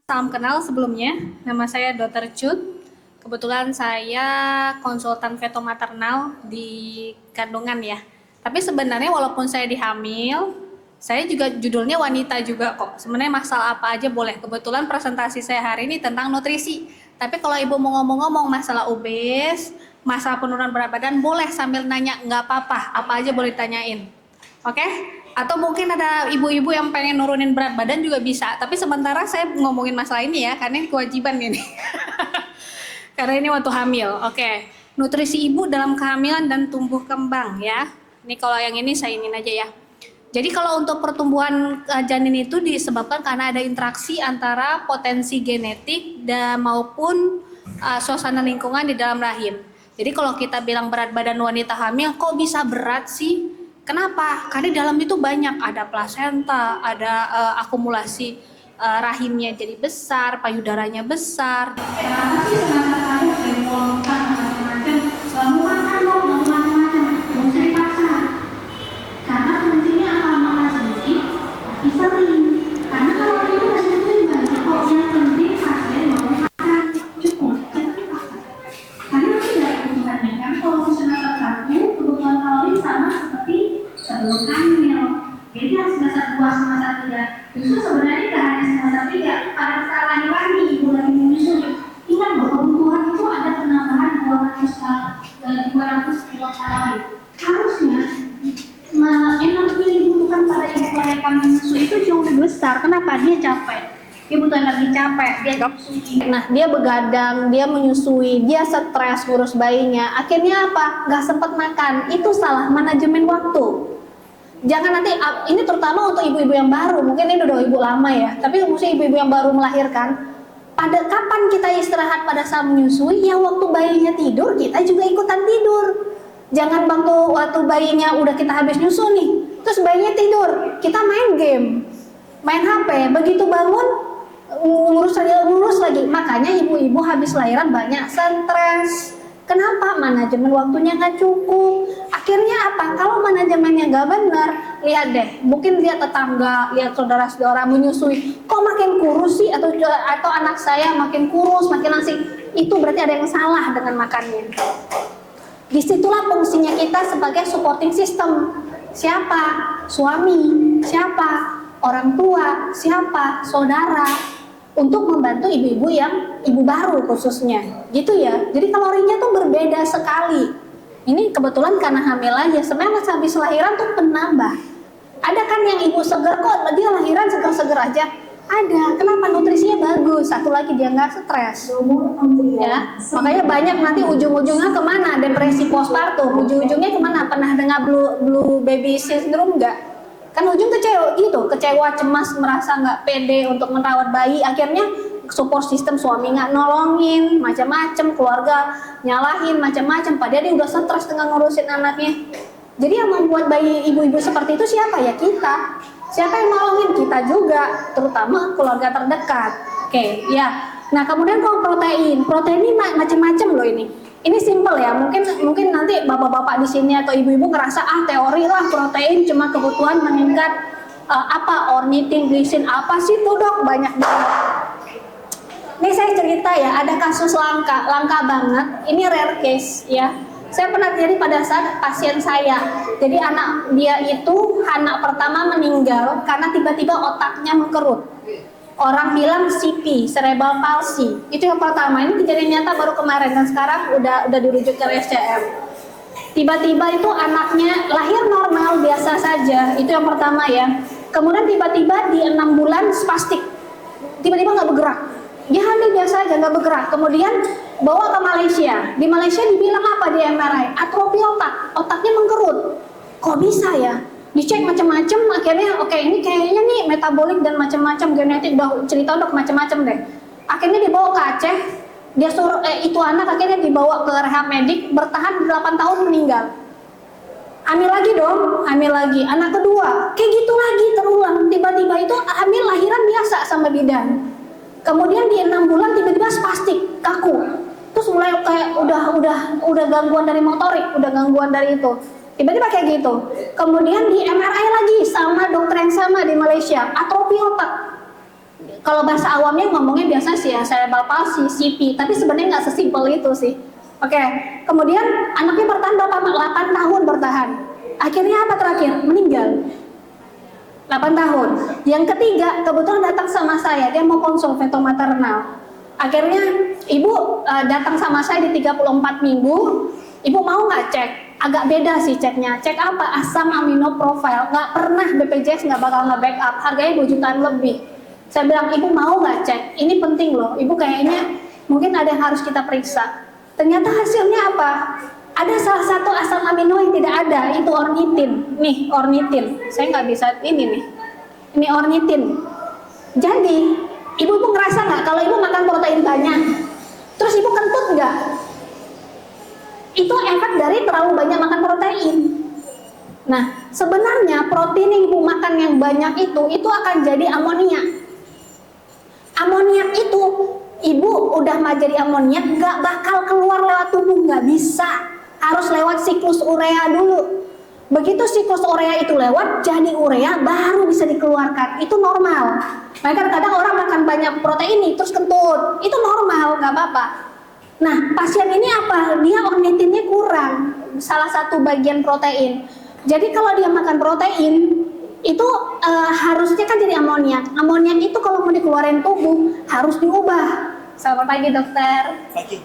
Salam kenal sebelumnya, nama saya Dr. Cut. Kebetulan saya konsultan feto maternal di kandungan ya. Tapi sebenarnya walaupun saya dihamil, saya juga judulnya wanita juga kok. Sebenarnya masalah apa aja boleh. Kebetulan presentasi saya hari ini tentang nutrisi. Tapi kalau ibu mau ngomong-ngomong masalah obes, masalah penurunan berat badan, boleh sambil nanya, nggak apa-apa. Apa aja boleh ditanyain. Oke? Atau mungkin ada ibu-ibu yang pengen nurunin berat badan juga bisa. Tapi sementara saya ngomongin masalah ini ya, karena ini kewajiban ini. Karena ini waktu hamil. Oke. Nutrisi ibu dalam kehamilan dan tumbuh kembang ya. Ini kalau yang ini saya ingin aja ya. Jadi kalau untuk pertumbuhan janin itu disebabkan karena ada interaksi antara potensi genetik dan maupun suasana lingkungan di dalam rahim. Jadi kalau kita bilang berat badan wanita hamil kok bisa berat sih? Kenapa? Karena di dalam itu banyak, ada plasenta, ada akumulasi rahimnya jadi besar, payudaranya besar. Kenapa sih sebenarnya kamu dari makan macam-macam, selalu makan dong, mau macam-macam, mau cari pasar. Karena kuncinya kalau makan sedikit, tapi sering. Karena kalau itu masih banyak kok yang penting pasien mau makan cukup. Karena tidak kebutuhannya kan kalau semester 1 kebutuhan kalori sama seperti sebelum hamil. Beda semester 2 semester 3. Justru sebenarnya tidak hanya semester 3, pada saat lagi-lagi ibu lagi menyusui. Ingat bahwa kebutuhan itu ada penambahan 200 kilokalori. Harusnya energi yang dibutuhkan pada ibu mereka menyusui itu jauh lebih besar. Kenapa? Dia capek. Dia butuh energi capek, dia menyusui. Nah, dia begadang, dia menyusui, dia stres ngurus bayinya. Akhirnya apa? Gak sempat makan. Itu salah manajemen waktu. Jangan nanti, ini terutama untuk ibu-ibu yang baru, mungkin ini udah ibu lama ya, tapi mesti ibu-ibu yang baru melahirkan. Pada kapan kita istirahat pada saat menyusui? Ya waktu bayinya tidur, kita juga ikutan tidur. Jangan waktu bayinya udah kita habis nyusu nih, terus bayinya tidur, kita main game, main HP, begitu bangun ngurus lagi. Makanya ibu-ibu habis lahiran banyak stres. Kenapa? Manajemen waktunya nggak cukup. Akhirnya apa? Kalau manajemennya nggak benar, lihat deh, mungkin lihat tetangga, lihat saudara-saudara menyusui, kok makin kurus sih? Atau anak saya makin kurus, makin langsing. Itu berarti ada yang salah dengan makannya. Disitulah fungsinya kita sebagai supporting system. Siapa? Suami. Siapa? Orang tua. Siapa? Saudara. Untuk membantu ibu-ibu yang ibu baru khususnya. Gitu ya. Jadi kalorinya tuh berbeda sekali. Ini kebetulan karena hamil aja. Sebenarnya pas habis lahiran tuh penambah. Ada kan yang ibu seger kok, dia lahiran seger-seger aja. Ada. Kenapa? Nutrisinya bagus. Satu lagi dia nggak stres. Ya, makanya banyak nanti ujung-ujungnya kemana? Depresi postpartum. Ujung-ujungnya kemana? Pernah dengar blue baby syndrome nggak? Kan ujung kecewa, cemas, merasa nggak pede untuk merawat bayi. Akhirnya support system suami nggak nolongin, macam-macam, keluarga nyalahin, macam-macam. Padahal dia udah stres dengan ngurusin anaknya. Jadi yang membuat bayi ibu-ibu seperti itu siapa ya? Kita. Siapa yang nolongin? Kita juga, terutama keluarga terdekat. Oke, ya. Nah, kemudian kalau protein ini macam-macam loh ini. Ini simple ya. Mungkin nanti bapak-bapak di sini atau ibu-ibu ngerasa teori lah protein cuma kebutuhan meningkat ornitin, glisin apa sih tuh dok? Banyak banget. Ini saya cerita ya, ada kasus langka banget. Ini rare case ya. Saya pernah terjadi pada saat pasien saya. Jadi anak pertama meninggal karena tiba-tiba otaknya mengkerut. Orang bilang CP, cerebral palsy. Itu yang pertama. Ini kejadian nyata baru kemarin dan sekarang udah dirujuk ke RSCM. Tiba-tiba itu anaknya lahir normal biasa saja. Itu yang pertama ya. Kemudian tiba-tiba di 6 bulan spastik. Tiba-tiba nggak bergerak. Dia hamil biasa aja, nggak bergerak. Kemudian bawa ke Malaysia. Di Malaysia dibilang apa di MRI? Atrofi otaknya mengkerut. Kok bisa ya? Dicek macam-macam, akhirnya oke, ini kayaknya nih metabolik dan macam-macam genetik, udah cerita dok macam-macam deh. Akhirnya dibawa ke Aceh. Dia suruh itu anak akhirnya dibawa ke rehab medik, bertahan 8 tahun meninggal. Hamil lagi dong, hamil lagi. Anak kedua, kayak gitu lagi terulang. Tiba-tiba itu hamil lahiran biasa sama bidan. Kemudian di 6 bulan tiba-tiba spastik, kaku. Terus mulai kayak udah gangguan dari motorik, udah gangguan dari itu. Tiba-tiba kayak gitu. Kemudian di MRI lagi sama dokter yang sama di Malaysia, atrofi otak. Kalau bahasa awamnya ngomongnya biasa sih ya cerebral palsy, CP, tapi sebenarnya nggak sesimpel itu sih. Oke, kemudian anaknya bertahan berapa? 8 tahun bertahan. Akhirnya apa terakhir? Meninggal. 8 tahun. Yang ketiga kebetulan datang sama saya, dia mau konsul feto maternal. Akhirnya ibu datang sama saya di 34 minggu. Ibu mau nggak cek? Agak beda sih ceknya. Cek apa? Asam amino profile. Nggak pernah BPJS nggak bakal nge-backup. Harganya 2 jutaan lebih. Saya bilang, ibu mau nggak cek? Ini penting loh. Ibu kayaknya mungkin ada yang harus kita periksa. Ternyata hasilnya apa? Ada salah satu asam amino yang tidak ada, itu ornitin. Nih, ornitin. Saya nggak bisa ini nih. Ini ornitin. Jadi, ibu ngerasa nggak kalau ibu makan protein banyak, terus ibu kentut nggak? Itu efek dari terlalu banyak makan protein. Nah, sebenarnya protein yang ibu makan yang banyak itu akan jadi amoniak. Amoniak itu, ibu udah mau jadi amoniak, nggak bakal keluar lewat tubuh, nggak bisa. Harus lewat siklus urea dulu. Begitu siklus urea itu lewat, jadi urea baru bisa dikeluarkan. Itu normal. Makanya kadang orang makan banyak protein nih, terus kentut. Itu normal, nggak apa-apa. Nah, pasien ini apa? Dia ornitinnya kurang, salah satu bagian protein. Jadi kalau dia makan protein, itu harusnya kan jadi amoniak. Amoniak itu kalau mau dikeluarin tubuh harus diubah. Selamat pagi dokter. Pagi.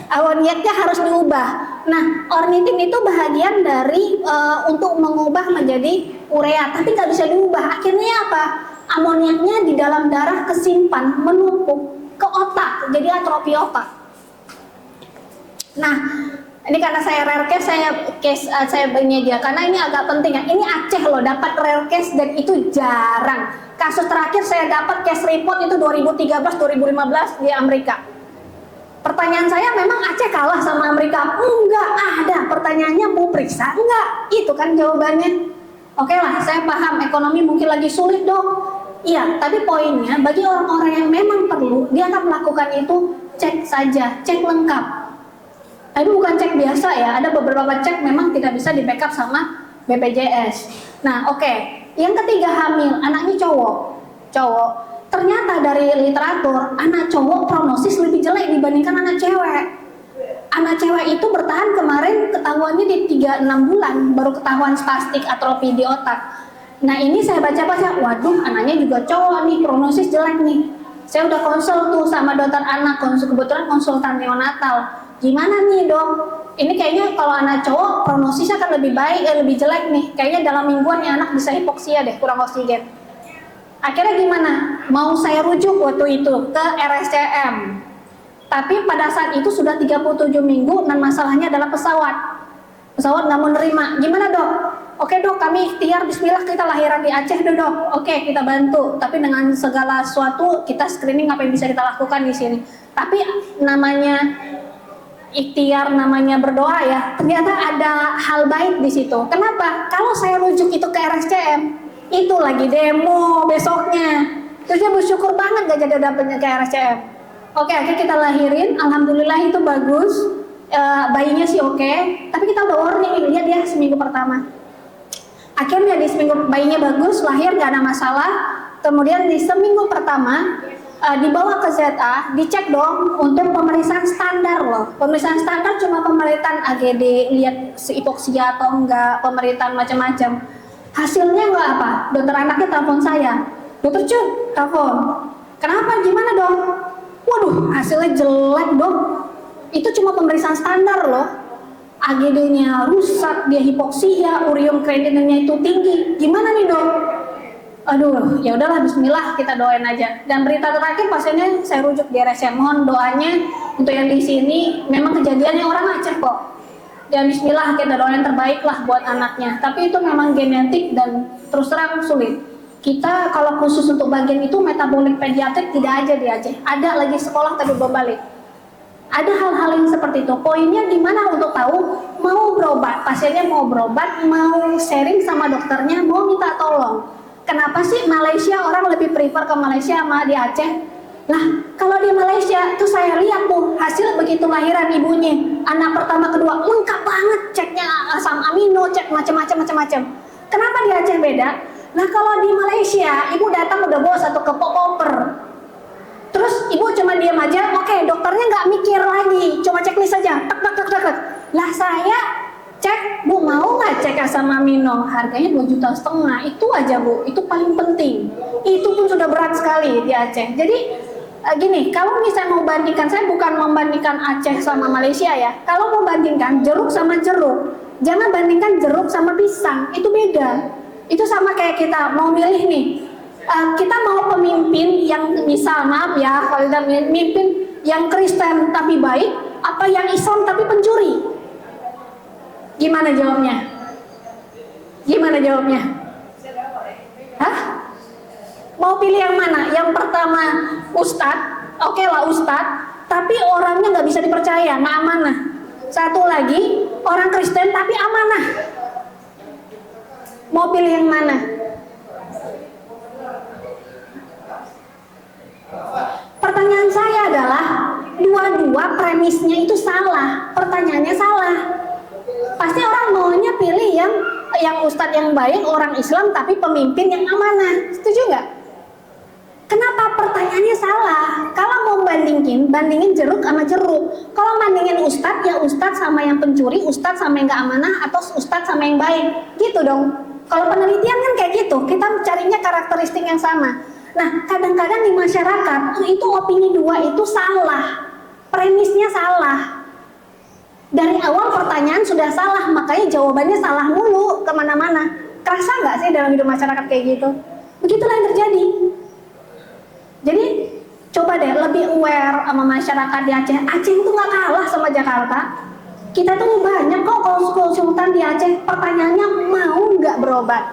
Amoniaknya harus diubah. Nah, ornitin itu bahagian dari untuk mengubah menjadi urea, tapi nggak bisa diubah. Akhirnya apa? Amoniaknya di dalam darah kesimpan, menumpuk ke otak, jadi atrofi otak. Nah, ini karena saya rare case, saya penyedia karena ini agak penting ya. Ini Aceh loh dapat rare case dan itu jarang. Kasus terakhir saya dapat case report itu 2013-2015 di Amerika. Pertanyaan saya, memang Aceh kalah sama Amerika? Enggak ada. Pertanyaannya mau periksa? Enggak. Itu kan jawabannya. Oke lah, saya paham ekonomi mungkin lagi sulit dong. Iya, tapi poinnya bagi orang-orang yang memang perlu, dia akan melakukan itu cek saja, cek lengkap. Tapi bukan cek biasa ya, ada beberapa cek memang tidak bisa di backup sama BPJS. Nah, oke. Yang ketiga hamil, anaknya cowok. Ternyata dari literatur, anak cowok prognosis lebih jelek dibandingkan anak cewek. Anak cewek itu bertahan kemarin ketahuannya di 3-6 bulan, baru ketahuan spastik atrofi di otak. Nah ini saya baca-baca, waduh anaknya juga cowok nih, prognosis jelek nih. Saya udah konsul tuh sama dokter anak, kebetulan konsultan neonatal. Gimana nih dok? Ini kayaknya kalau anak cowok prognosisnya akan lebih baik, lebih jelek nih. Kayaknya dalam mingguan nih anak bisa hipoksia deh, kurang oksigen. Akhirnya gimana? Mau saya rujuk waktu itu ke RSCM. Tapi pada saat itu sudah 37 minggu dan masalahnya adalah pesawat. Pesawat nggak mau nerima. Gimana dok? Oke dok, kami ikhtiar bismillah kita lahiran di Aceh deh dok. Oke, kita bantu. Tapi dengan segala sesuatu kita screening apa yang bisa kita lakukan di sini. Tapi namanya ikhtiar, namanya berdoa ya. Ternyata ada hal baik di situ. Kenapa? Kalau saya rujuk itu ke RSCM, itu lagi demo besoknya. Terus dia bersyukur banget gak jadi dapetnya ke RSCM. Oke, akhirnya kita lahirin. Alhamdulillah itu bagus. Bayinya sih oke. Tapi kita udah warning, lihat dia seminggu pertama. Akhirnya di seminggu bayinya bagus, lahir gak ada masalah. Kemudian di seminggu pertama dibawa ke ZA, dicek dong untuk pemeriksaan standar loh. Pemeriksaan standar cuma pemeriksaan AGD, lihat hipoksia atau enggak, pemeriksaan macam-macam. Hasilnya enggak apa? Dokter anaknya telepon saya, dokter Cun, telepon. Kenapa? Gimana dong? Waduh, hasilnya jelek dong. Itu cuma pemeriksaan standar loh. AGD-nya rusak, dia hipoksia, urium kreatinine itu tinggi. Gimana nih dok? Aduh, ya udahlah bismillah kita doain aja. Dan berita terakhir pasiennya saya rujuk di RSCM. Mohon doanya untuk yang di sini memang kejadiannya orang Aceh kok. Dan bismillah kita doain terbaik lah buat anaknya. Tapi itu memang genetik dan terus terang sulit. Kita kalau khusus untuk bagian itu metabolik pediatrik tidak aja di Aceh. Ada lagi sekolah tapi belum balik. Ada hal-hal yang seperti itu. Poinnya gimana untuk tahu mau berobat, pasiennya mau berobat, mau sharing sama dokternya, mau minta tolong. Kenapa sih Malaysia orang lebih prefer ke Malaysia sama di Aceh? Nah, kalau di Malaysia tuh saya lihat tuh hasil begitu lahiran ibunya, anak pertama kedua lengkap banget, ceknya asam amino, cek macam-macam. Kenapa di Aceh beda? Nah kalau di Malaysia, ibu datang udah bawa satu kepok koper, terus ibu cuma diam aja, oke, dokternya nggak mikir lagi, cuma checklist saja, tek tek tek tek tek. Lah saya cek, bu mau nggak cek asam amino, harganya 2,5 juta, itu aja bu, itu paling penting, itu pun sudah berat sekali di Aceh. Jadi gini, kalau misalnya mau bandingkan, saya bukan membandingkan Aceh sama Malaysia ya, kalau mau bandingkan jeruk sama jeruk, jangan bandingkan jeruk sama pisang, itu beda. Itu sama kayak kita mau milih nih, kita mau pemimpin yang misal, maaf ya, kalau kita pemimpin yang Kristen tapi baik, apa yang Islam tapi pencuri? Gimana jawabnya? Gimana jawabnya? Hah? Mau pilih yang mana? Yang pertama Ustadz, oke lah Ustadz, tapi orangnya nggak bisa dipercaya, nggak amanah. Satu lagi orang Kristen tapi amanah. Mau pilih yang mana? Pertanyaan saya adalah dua-dua premisnya itu salah, pertanyaannya salah. Pasti orang maunya pilih yang ustadz yang baik, orang Islam tapi pemimpin yang amanah. Setuju nggak? Kenapa pertanyaannya salah? Kalau mau bandingin jeruk sama jeruk. Kalau bandingin ustadz, ya ustadz sama yang pencuri, ustadz sama yang nggak amanah, atau ustadz sama yang baik, gitu dong. Kalau penelitian kan kayak gitu, kita carinya karakteristik yang sama. Nah, kadang-kadang di masyarakat itu opini dua itu salah, premisnya salah. Dari awal pertanyaan sudah salah, makanya jawabannya salah mulu kemana-mana. Kerasa nggak sih dalam hidup masyarakat kayak gitu? Begitulah yang terjadi. Jadi coba deh lebih aware sama masyarakat di Aceh. Aceh itu nggak kalah sama Jakarta. Kita tuh banyak kok konsultan di Aceh. Pertanyaannya mau nggak berobat?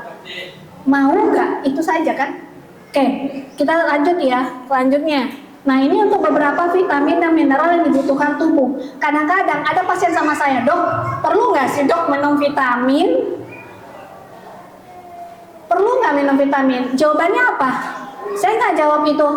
Mau nggak? Itu saja kan? Oke, kita lanjut ya. Selanjutnya. Nah ini untuk beberapa vitamin dan mineral yang dibutuhkan tubuh. Kadang-kadang ada pasien sama saya, dok, perlu nggak sih dok minum vitamin? Perlu nggak minum vitamin? Jawabannya apa? Saya nggak jawab itu.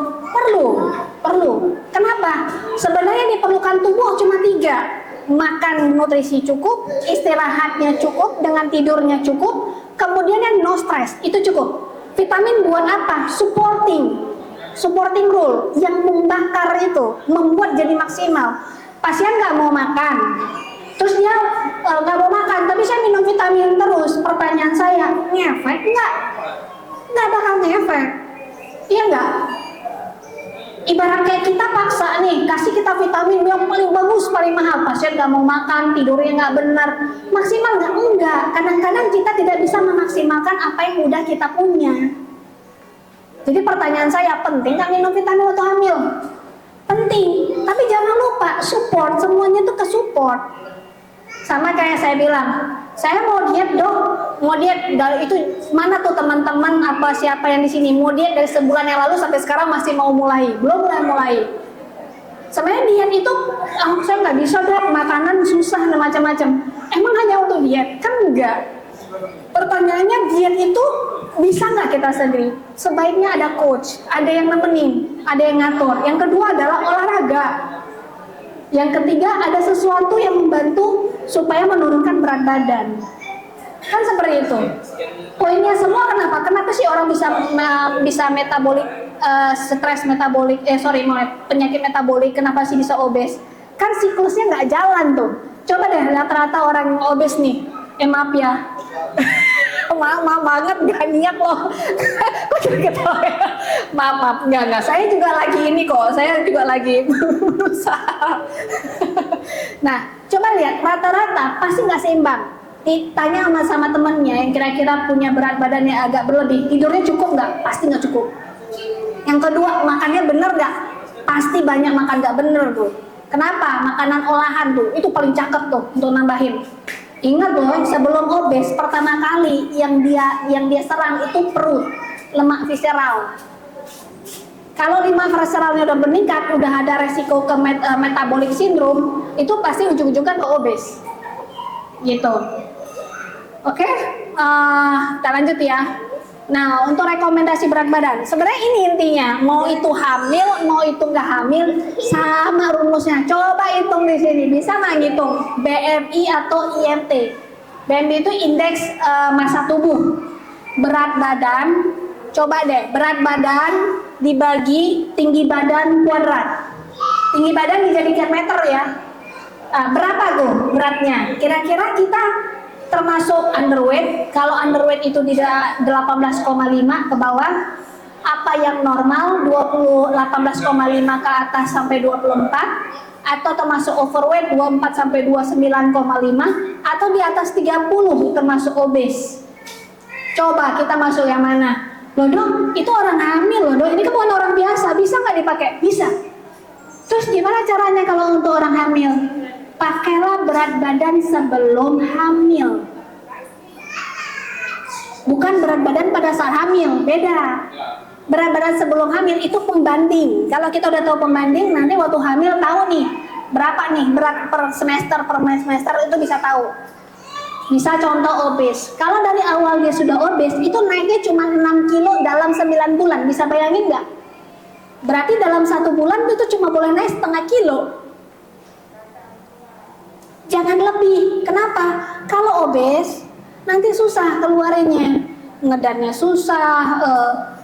Perlu. Kenapa? Sebenarnya diperlukan tubuh cuma 3. Makan nutrisi cukup, istirahatnya cukup, dengan tidurnya cukup, kemudian yang no stress, itu cukup. Vitamin buat apa? Supporting role, yang membakar itu, membuat jadi maksimal. Pasien nggak mau makan, terus dia nggak mau makan, tapi saya minum vitamin terus. Pertanyaan saya, ngefek nggak? Nggak bakal ngefek, iya nggak? Ibarat kayak kita paksa nih, kasih kita vitamin yang paling bagus, paling mahal. Pasien nggak mau makan, tidurnya nggak benar, maksimal nggak? Enggak. Kadang-kadang kita tidak bisa memaksimalkan apa yang udah kita punya. Jadi pertanyaan saya, penting nggak minum vitamin waktu hamil? Penting, tapi jangan lupa support, semuanya tuh ke support. Sama kayak saya bilang, saya mau diet dok, mau diet dari itu mana tuh teman-teman apa siapa yang di sini mau diet dari sebulan yang lalu sampai sekarang masih mau mulai, belum mulai. Sebenarnya diet itu, saya nggak bisa dok, makanan susah dan macam-macam. Emang hanya untuk diet? Kan enggak. Pertanyaannya diet itu bisa nggak kita sendiri? Sebaiknya ada coach, ada yang nemenin, ada yang ngatur. Yang kedua adalah olahraga. Yang ketiga ada sesuatu yang membantu supaya menurunkan berat badan. Kan seperti itu. Poinnya semua kenapa? Kenapa sih orang bisa metabolik, stres metabolik, penyakit metabolik? Kenapa sih bisa obes? Kan siklusnya nggak jalan tuh. Coba deh rata-rata orang obes nih. Maaf ya. Maaf banget, gak niat loh. Kok jadi ketawa ya? Maaf, enggak. Saya juga lagi ini kok, saya juga lagi berusaha. Nah, coba lihat, rata-rata pasti nggak seimbang. Ditanya sama temennya yang kira-kira punya berat badan yang agak berlebih, tidurnya cukup nggak? Pasti nggak cukup. Yang kedua, makannya bener nggak? Pasti banyak makan nggak bener tuh. Kenapa? Makanan olahan tuh, itu paling cakep tuh untuk nambahin. Ingat loh, sebelum obes pertama kali yang dia serang itu perut, lemak visceral. Kalau lemak visceralnya udah meningkat, udah ada resiko ke metabolic syndrome, itu pasti ujung-ujungnya ke obes. Gitu. Oke, kita lanjut ya. Nah, untuk rekomendasi berat badan, sebenarnya ini intinya, mau itu hamil, mau itu nggak hamil, sama rumusnya. Coba hitung di sini, bisa nggak ngitung BMI atau IMT? BMI itu indeks massa tubuh. berat badan, coba deh, berat badan dibagi tinggi badan kuadrat. Tinggi badan dijadikan meter ya. Berapa tuh beratnya? Kira-kira kita termasuk underweight. Kalau underweight itu tidak 18,5 ke bawah. Apa yang normal 18,5 ke atas sampai 24, atau termasuk overweight 24 sampai 29,5, atau di atas 30 termasuk obes. Coba kita masuk yang mana? Loh dong, itu orang hamil loh dong. Ini kan bukan orang biasa, bisa nggak dipakai? Bisa. Terus gimana caranya kalau untuk orang hamil? Pakailah berat badan sebelum hamil. Bukan berat badan pada saat hamil, beda. Berat badan sebelum hamil itu pembanding. Kalau kita udah tahu pembanding, nanti waktu hamil tahu nih berapa nih berat per semester itu bisa tahu. Bisa contoh obes. Kalau dari awal dia sudah obes, itu naiknya cuma 6 kilo dalam 9 bulan. Bisa bayangin nggak? Berarti dalam 1 bulan itu cuma boleh naik setengah kilo. Jangan lebih. Kenapa? Kalau obes, nanti susah keluarinnya. Ngedannya susah,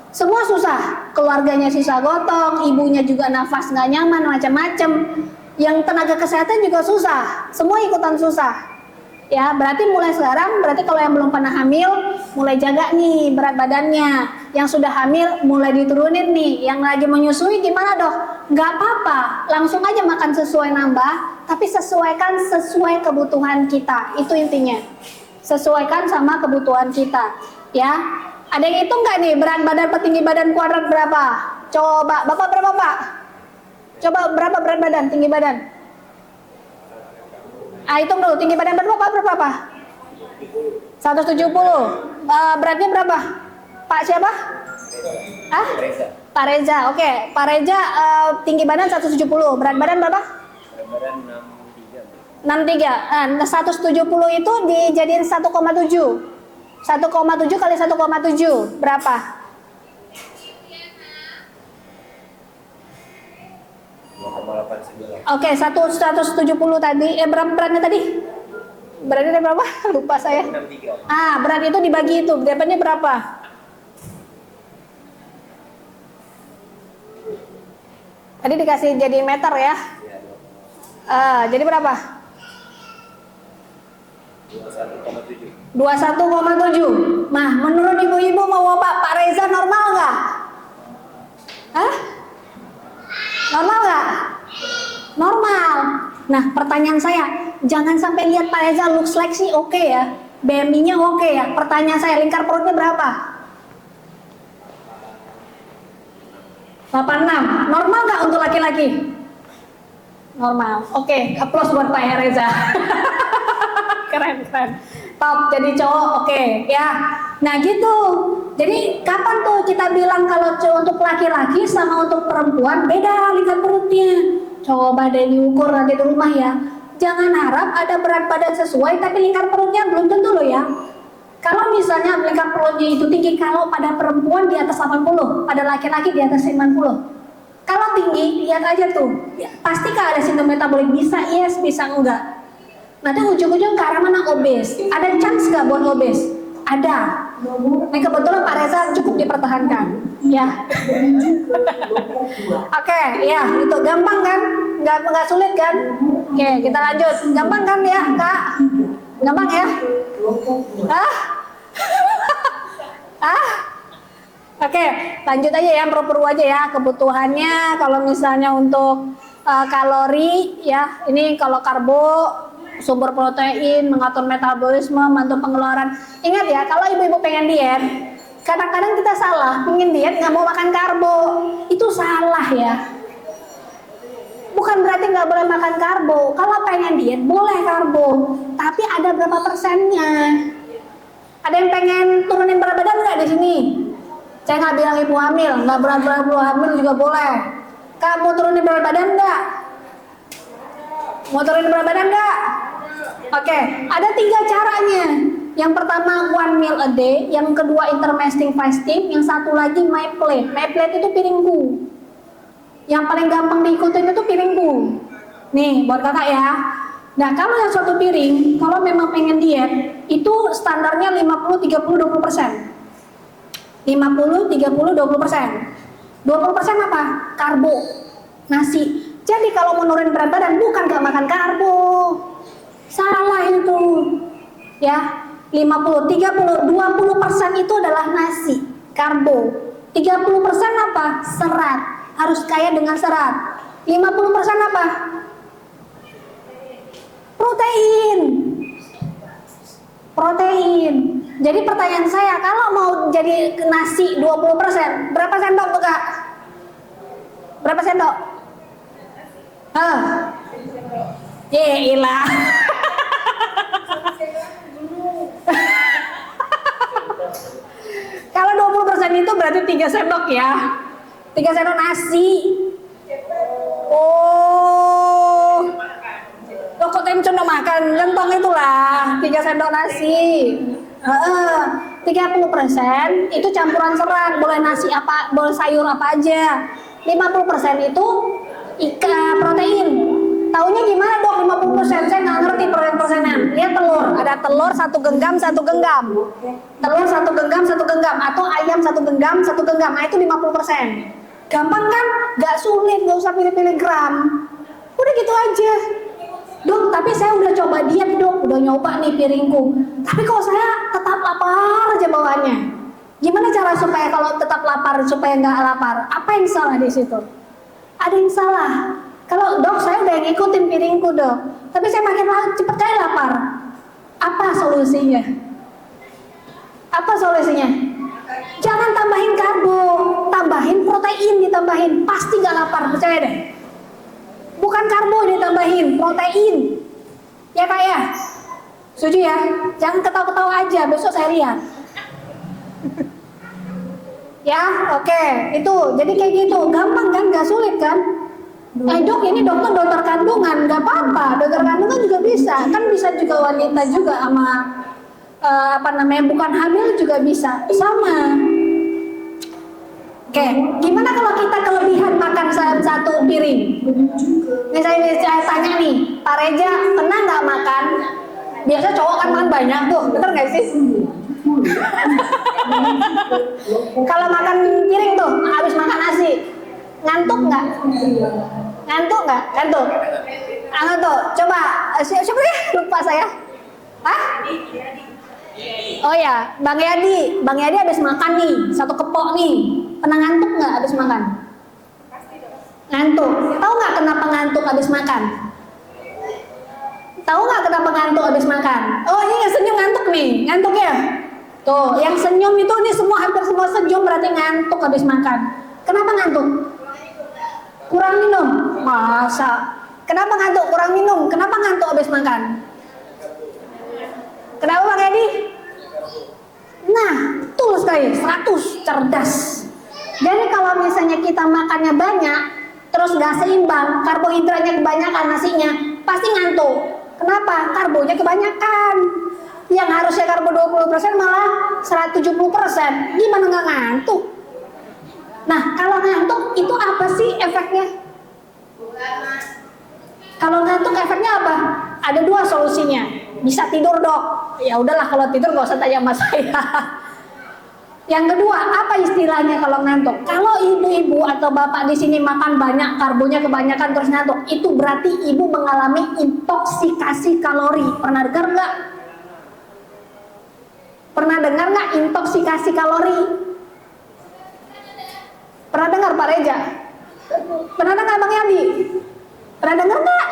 semua susah. Keluarganya susah gotong, ibunya juga nafas nggak nyaman, macam-macam. Yang tenaga kesehatan juga susah. Semua ikutan susah. Ya, berarti mulai sekarang, berarti kalau yang belum pernah hamil, mulai jaga nih berat badannya. Yang sudah hamil, mulai diturunin nih. Yang lagi menyusui gimana dok? Nggak apa-apa, langsung aja makan sesuai nambah, tapi sesuaikan sesuai kebutuhan kita. Itu intinya. Sesuaikan sama kebutuhan kita. Ya, ada yang hitung nggak nih berat badan per tinggi badan kuadrat berapa? Coba, bapak berapa pak? Coba berapa berat badan, tinggi badan? Hitung dulu, tinggi badan berapa? 170. Beratnya berapa? Pak siapa? Pak Reza. Oke, Pak Reza tinggi badan 170. Berat badan berapa? Berat badan 63. 170 itu dijadiin 1,7. 1,7 kali 1,7 berapa? 2,89. Oke, 170 tadi. Berapa beratnya tadi? Beratnya berapa? Lupa saya. 63. Berat itu dibagi itu. Dapatnya berapa? Tadi dikasih jadi meter ya. Jadi berapa? 21,7. 21,7. Nah, menurut ibu-ibu mau Pak Reza normal nggak? Normal nggak? Normal. Nah, pertanyaan saya, jangan sampai lihat Pak Reza looks like sih oke ya, BMI-nya oke ya. Pertanyaan saya, lingkar perutnya berapa? 86. Normal nggak untuk laki-laki? Normal. Oke, applause buat Pak Reza. Keren. Top, jadi cowok oke ya. Nah gitu. Jadi kapan tuh kita bilang kalau untuk laki-laki sama untuk perempuan beda lingkar perutnya? Coba deh diukur nanti di rumah ya. Jangan harap ada berat badan sesuai tapi lingkar perutnya belum tentu loh ya. Kalau misalnya lingkar perutnya itu tinggi, kalau pada perempuan di atas 80, pada laki-laki di atas 90. Kalau tinggi, lihat aja tuh. Ya, pastikah ada sindrom metabolik? Bisa yes, bisa enggak. Nanti ujung-ujung ke arah mana? Obes. Ada chance nggak buat obes? Ada. Nah kebetulan Pak Reza cukup dipertahankan. Ya. Oke, ya itu gampang kan? Nggak sulit kan? Oke, kita lanjut. Gampang kan ya, Kak? Gampang ya? Oke, lanjut aja ya, perlu aja ya kebutuhannya. Kalau misalnya untuk kalori ya, ini kalau karbo, sumber protein, mengatur metabolisme, membantu pengeluaran. Ingat ya, kalau ibu-ibu pengen diet, kadang-kadang kita salah, pengen diet nggak mau makan karbo, itu salah ya. Bukan berarti nggak boleh makan karbo. Kalau pengen diet boleh karbo, tapi ada berapa persennya? Ada yang pengen turunin berat badan nggak di sini? Saya nggak bilang ibu hamil, nggak berat-berat ibu hamil juga boleh. Kamu turunin berat badan nggak? Mau turunin berat badan nggak? Oke, ada 3 caranya. Yang pertama one meal a day, yang kedua intermittent fasting, yang satu lagi my plate. My plate itu piringku. Yang paling gampang diikutin itu piringku. Nih, buat kakak ya. Nah, kalau yang satu piring, kalau memang pengen diet, itu standarnya 50, 30, 20%. 50, 30, 20%. 20% apa? Karbo, nasi. Jadi kalau mau nurunin berat badan bukan gak makan karbo. Salah itu. Ya, 50, 30, 20% itu adalah nasi, karbo. 30% apa? Serat. Harus kaya dengan serat. 50% apa? Protein. Protein. Jadi pertanyaan saya, kalau mau jadi nasi 20%, berapa sendok tuh Kak? Berapa sendok? Yelah. Kalau 20% itu berarti 3 sendok ya. 3 sendok nasi. Oh. Loh kok tempe condong makan? Gentong itulah 3 sendok nasi. 30% itu campuran serat, boleh nasi apa, boleh sayur apa aja. 50% itu protein. Taunya gimana dok 50%? Saya nggak ngerti persenan. Lihat telur, ada telur 1 genggam 1 genggam. Telur 1 genggam 1 genggam atau ayam 1 genggam 1 genggam. Nah itu 50%. Gampang kan? Gak sulit, gak usah pilih-pilih gram. Udah gitu aja. Dok, tapi saya udah coba diet dok, udah nyoba nih piringku. Tapi kalau saya tetap lapar aja bawaannya. Gimana cara supaya kalau tetap lapar supaya nggak lapar? Apa yang salah di situ? Ada yang salah. Kalau dok saya udah ngikutin piringku dok, tapi saya makin cepet kayak lapar. Apa solusinya? Apa solusinya? Jangan tambahin karbo, tambahin protein ditambahin, pasti nggak lapar, percaya deh. Bukan karbo ditambahin, protein. Ya Kak ya? Setuju ya? Jangan ketawa-ketawa aja, besok saya lihat. Ya, oke. Itu, jadi kayak gitu. Gampang kan? Gak sulit kan? Dok, ini dokter kandungan. Gak apa-apa, dokter kandungan juga bisa. Kan bisa juga wanita juga sama bukan hamil juga bisa. Sama. Oke, gimana kalau kita kelebihan makan satu piring? Misalnya saya tanya nih, Pak Reja, pernah nggak makan? Biasa cowok kan makan banyak tuh, bener nggak sih? Kalau makan piring tuh, habis makan nasi, ngantuk nggak? Ngantuk nggak? Ngantuk? Ngantuk. Coba, siapa deh? Lupa saya. Hah? Oh ya, Bang Yadi habis makan nih, 1 kepok nih. Pernah ngantuk nggak habis makan? Ngantuk. Tahu nggak kenapa ngantuk habis makan? Tahu nggak kenapa ngantuk habis makan? Oh ini yang senyum ngantuk nih, ngantuk ya? Tuh, yang senyum itu nih hampir semua senyum berarti ngantuk habis makan. Kenapa ngantuk? Kurang minum. Masa? Kenapa ngantuk? Kurang minum. Kenapa ngantuk habis makan? Kenapa Bang Edi? Nah, betul sekali, 100, cerdas. Jadi kalau misalnya kita makannya banyak, terus gak seimbang, karbohidratnya kebanyakan, nasinya, pasti ngantuk. Kenapa? Karbonya kebanyakan. Yang harusnya karbo 20% malah 170%. Gimana gak ngantuk? Nah, kalau ngantuk itu apa sih efeknya? Kalau ngantuk efeknya apa? Ada 2 solusinya. Bisa tidur dok. Ya udahlah kalau tidur gak usah tanya sama saya. Yang kedua, apa istilahnya kalau ngantuk? Kalau ibu-ibu atau bapak di sini makan banyak, karbonya kebanyakan terus ngantuk, itu berarti ibu mengalami intoksikasi kalori. Pernah dengar nggak? Pernah dengar nggak intoksikasi kalori? Pernah dengar Pak Reja? Pernah dengar Bang Yadi? Pernah dengar nggak?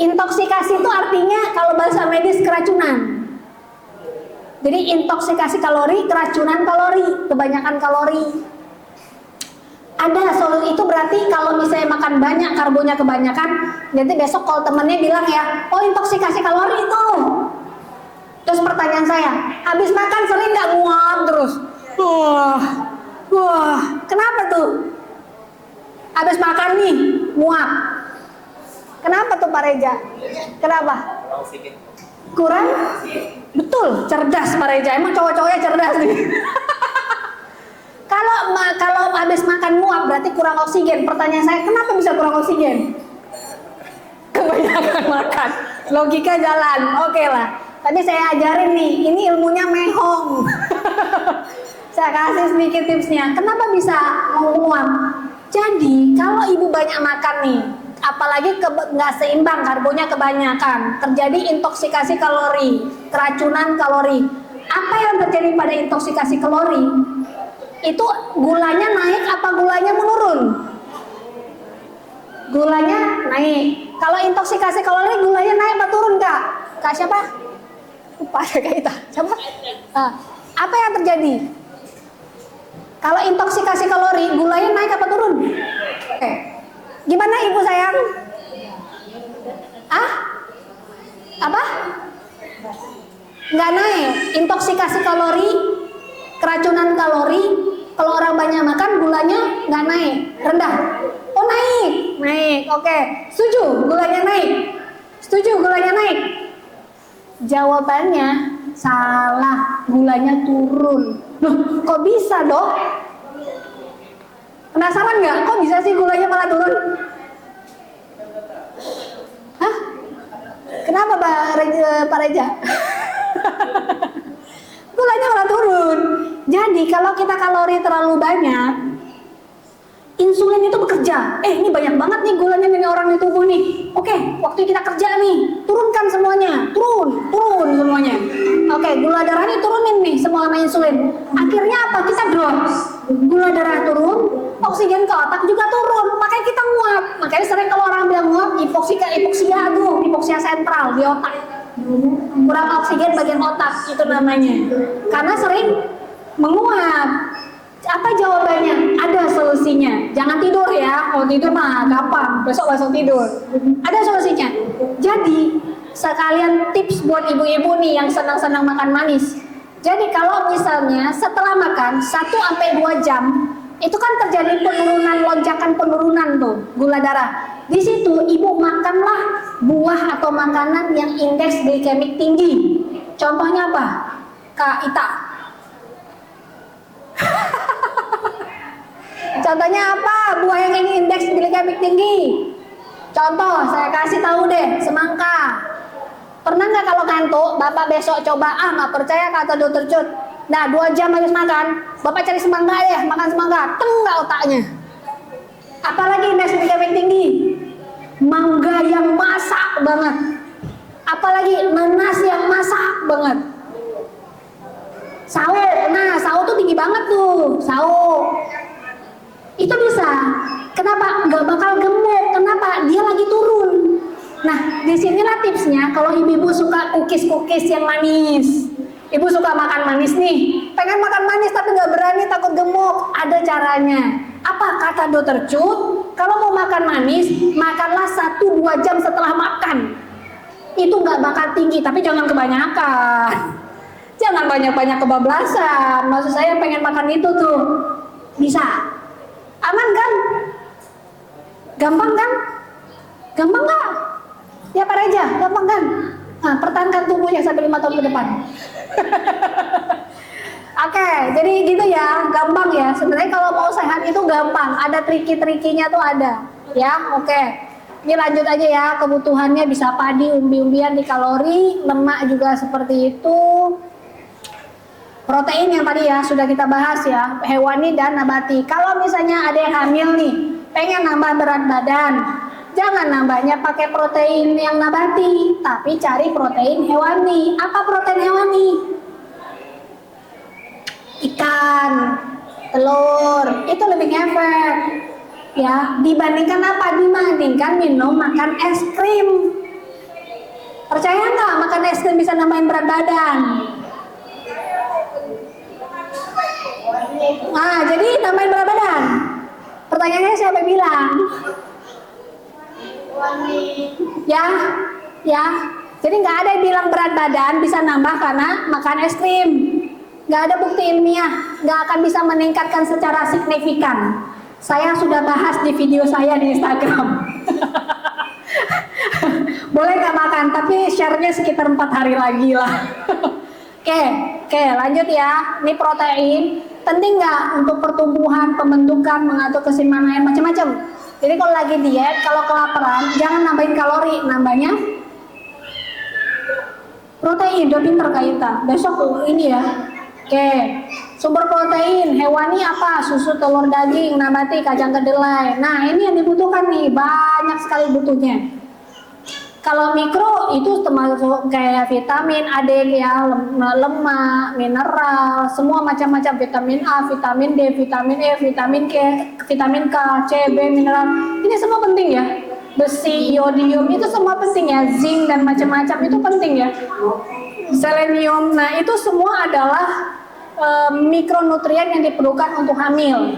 Intoksikasi itu artinya kalau bahasa medis keracunan. Jadi intoksikasi kalori, keracunan kalori, kebanyakan kalori. Ada solusi itu berarti kalau misalnya makan banyak, karbonya kebanyakan, nanti besok kalau temennya bilang ya, oh intoksikasi kalori itu. Terus pertanyaan saya, habis makan sering nggak nguap terus? Wah, kenapa tuh? Habis makan nih, nguap. Kenapa tuh Pak Reja? Kenapa? Kurang? Betul, cerdas Pak Reja. Emang cowok-cowoknya cerdas nih. Kalau habis makan muap berarti kurang oksigen. Pertanyaan saya, kenapa bisa kurang oksigen? Kebanyakan makan. Logika jalan. Oke lah. Tapi saya ajarin nih, ini ilmunya mehong. Saya kasih sedikit tipsnya. Kenapa bisa menguap? Jadi kalau ibu banyak makan nih, apalagi nggak seimbang, karbonya kebanyakan, terjadi intoksikasi kalori, keracunan kalori. Apa yang terjadi pada intoksikasi kalori? Itu gulanya naik apa gulanya menurun? Gulanya naik. Kalau intoksikasi kalori gulanya naik apa turun, Kak? Kak siapa? Lupa ya Kak Ita. Siapa? Apa yang terjadi? Kalau intoksikasi kalori gulanya naik apa turun? Oke. Gimana ibu sayang? Apa? Nggak naik. Intoksikasi kalori, keracunan kalori. Kalau orang banyak makan gulanya nggak naik, rendah. Oh naik, naik. Oke. Setuju gulanya naik? Setuju gulanya naik? Jawabannya salah, gulanya turun. Loh, kok bisa dok? Penasaran nggak? Kok bisa sih gulanya malah turun? Hah? Kenapa Pak Reja? Gulanya malah turun. Jadi kalau kita kalori terlalu banyak, insulin itu bekerja. Ini banyak banget nih gulanya nih orang di tubuh nih. Oke, waktu kita kerja nih, turunkan semuanya, turun semuanya. Oke, gula darahnya turunin nih semua sama insulin. Akhirnya apa? Kita drop. Gula darah turun, oksigen ke otak juga turun. Makanya kita nguap. Makanya sering kalau orang bilang nguap, hipoksia sentral di otak. Kurang oksigen bagian otak itu namanya. Karena sering menguap. Apa jawabannya? Ada solusinya. Jangan tidur ya. Kalau tidur mah gampang. Besok langsung tidur. Ada solusinya. Jadi sekalian tips buat ibu-ibu nih yang senang-senang makan manis. Jadi kalau misalnya setelah makan 1-2 jam itu kan terjadi lonjakan penurunan tuh gula darah. Di situ ibu makanlah buah atau makanan yang indeks glikemik tinggi. Contohnya apa? Kak Ita. Contohnya apa? Buah yang ini indeks glikemik tinggi. Contoh, saya kasih tahu deh, semangka. Pernah nggak kalau ngantuk, Bapak besok coba, nggak percaya kata dokter Cut. Nah, 2 jam habis makan, Bapak cari semangka ya, makan semangka, nggak otaknya. Apalagi indeks glikemik tinggi. Mangga yang masak banget. Apalagi nanas yang masak banget. Sawo, nah sawo tuh tinggi banget tuh, sawo. Itu bisa. Kenapa? Nggak bakal gemuk. Kenapa? Dia lagi turun. Nah, disinilah tipsnya. Kalau ibu-ibu suka cookies yang manis, ibu suka makan manis nih, pengen makan manis tapi nggak berani, takut gemuk. Ada caranya. Apa kata dokter Cut? Kalau mau makan manis, makanlah 1-2 jam setelah makan. Itu nggak bakal tinggi, tapi jangan kebanyakan. Jangan banyak-banyak kebablasan. Maksud saya pengen makan itu tuh. Bisa. Aman kan? Gampang kan? Gampang nggak? Ya Pak Reja, gampang kan? Nah, pertahankan tubuhnya sampai 5 tahun ke depan. Oke, jadi gitu ya, gampang ya. Sebenarnya kalau mau sehat itu gampang. Ada triki-trikinya tuh ada. Ya, oke. Ini lanjut aja ya, kebutuhannya bisa padi, umbi-umbian di kalori, lemak juga seperti itu. Protein yang tadi ya sudah kita bahas ya, hewani dan nabati. Kalau misalnya ada yang hamil nih, pengen nambah berat badan, jangan nambahnya pakai protein yang nabati, tapi cari protein hewani. Apa protein hewani? Ikan, telur, itu lebih ngefek. Ya, dibandingkan apa? Dibandingkan minum makan es krim. Percaya nggak makan es krim bisa nambahin berat badan? Nah, jadi nambahin berat badan. Pertanyaannya siapa yang bilang? Ya. Jadi nggak ada yang bilang berat badan bisa nambah karena makan es krim. Nggak ada bukti ilmiah, nggak akan bisa meningkatkan secara signifikan. Saya sudah bahas di video saya di Instagram. Boleh nggak makan, tapi share-nya sekitar 4 hari lagi lah. Oke, lanjut ya. Ini protein, penting nggak untuk pertumbuhan, pembentukan, mengatur keseimbangan air, macam-macam. Jadi kalau lagi diet, kalau kelaparan, jangan nambahin kalori, nambahnya Protein, udah pinter Kak Ita. Besok ini ya. Oke, sumber protein hewani apa? Susu, telur, daging, nabati, kacang kedelai. Nah, ini yang dibutuhkan nih, banyak sekali butuhnya. Kalau mikro itu termasuk kayak vitamin A, D, ya, lemak, mineral, semua macam-macam vitamin A, vitamin D, vitamin E, vitamin K, vitamin K, C, B, mineral. Ini semua penting ya. Besi, iodium itu semua penting ya. Zinc dan macam-macam itu penting ya. Selenium, nah itu semua adalah mikronutrien yang diperlukan untuk hamil.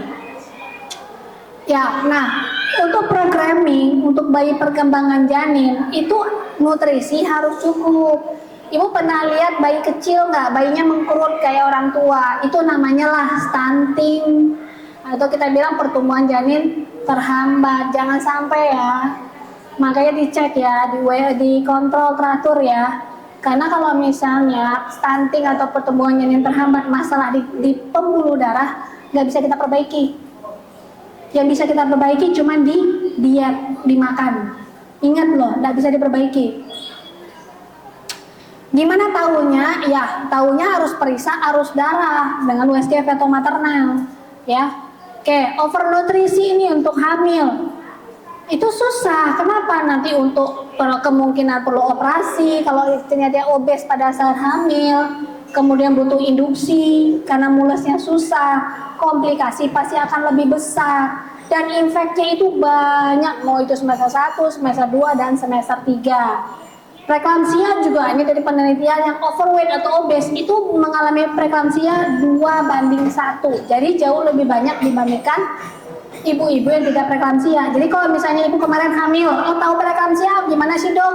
Ya, nah untuk programming untuk bayi perkembangan janin itu nutrisi harus cukup. Ibu pernah lihat bayi kecil nggak? Bayinya mengkerut kayak orang tua. Itu namanya lah stunting atau kita bilang pertumbuhan janin terhambat. Jangan sampai ya. Makanya dicek ya, dikontrol teratur ya. Karena kalau misalnya stunting atau pertumbuhan janin terhambat masalah di pembuluh darah nggak bisa kita perbaiki. Yang bisa kita perbaiki cuma di diet, dimakan. Ingat loh, nggak bisa diperbaiki. Gimana taunya? Ya, taunya harus periksa arus darah dengan USG feto maternal. Ya, oke, overnutrisi ini untuk hamil. Itu susah. Kenapa? Nanti untuk kemungkinan perlu operasi kalau istrinya dia obes pada saat hamil, kemudian butuh induksi karena mulusnya susah, komplikasi pasti akan lebih besar dan infeksinya itu banyak, mau itu semester 1, semester 2 dan semester 3. Preeklamsia juga ini dari penelitian yang overweight atau obes itu mengalami preeklamsia 2:1. Jadi jauh lebih banyak dibandingkan ibu-ibu yang tidak preeklamsia. Jadi kalau misalnya ibu kemarin hamil, tahu preeklamsia gimana sih dok?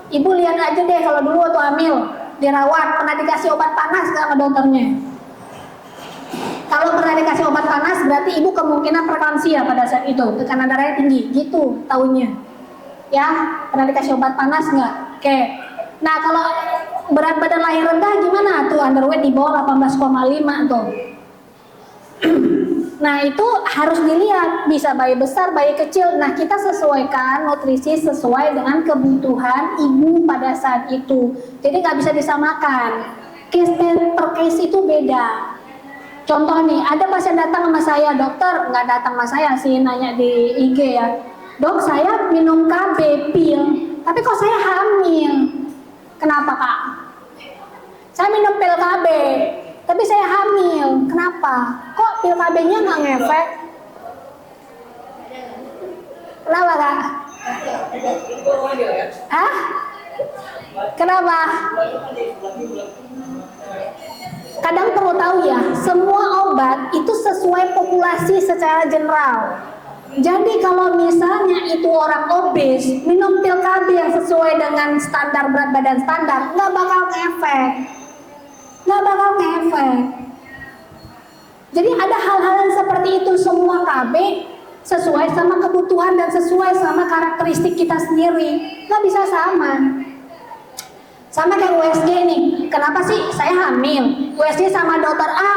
Ibu lihat aja deh kalau dulu waktu hamil dirawat, pernah dikasih obat panas nggak sama dokternya? Kalau pernah dikasih obat panas berarti ibu kemungkinan preeklamsia pada saat itu, tekanan darahnya tinggi, gitu taunya. Ya, pernah dikasih obat panas nggak? Oke. Nah kalau berat badan lahir rendah gimana tuh? Underweight di bawah 18,5 tuh. Nah itu harus dilihat, bisa bayi besar, bayi kecil. Nah kita sesuaikan nutrisi sesuai dengan kebutuhan ibu pada saat itu. Jadi nggak bisa disamakan. Case per case itu beda. Contoh nih, ada pasien datang sama saya, dokter nggak datang sama saya sih, nanya di IG ya. Dok saya minum KB pil, tapi kok saya hamil. Kenapa kak? Saya minum pil KB, tapi saya hamil. Kenapa? Kok pil KB-nya nggak ngefek? Kenapa kak? Hah? Kenapa? Kadang perlu tahu ya, semua obat itu sesuai populasi secara general. Jadi kalau misalnya itu orang obes, minum pil KB yang sesuai dengan standar berat badan standar, nggak bakal ngefek. Nggak bakal ngefek. Jadi ada hal-hal yang seperti itu, semua KB sesuai sama kebutuhan dan sesuai sama karakteristik kita sendiri. Nggak bisa sama. Sama kayak USG nih, kenapa sih saya hamil? USG sama dokter A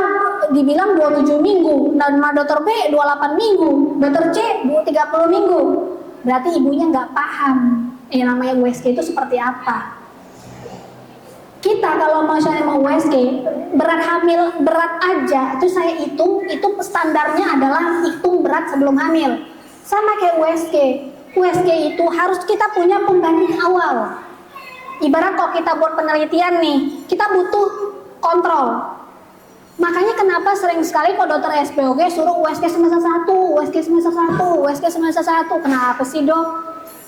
dibilang 27 minggu, dan sama dokter B 28 minggu, dokter C 30 minggu. Berarti ibunya nggak paham yang namanya USG itu seperti apa. Kita kalau misalnya mau USG, berat hamil, berat aja, itu saya hitung, itu standarnya adalah hitung berat sebelum hamil. Sama kayak USG. USG itu harus kita punya pembanding awal. Ibarat kalau kita buat penelitian nih, kita butuh kontrol. Makanya kenapa sering sekali kalau dokter SPOG suruh USG semester 1, USG semester 1, USG semester 1. Kenapa sih dok?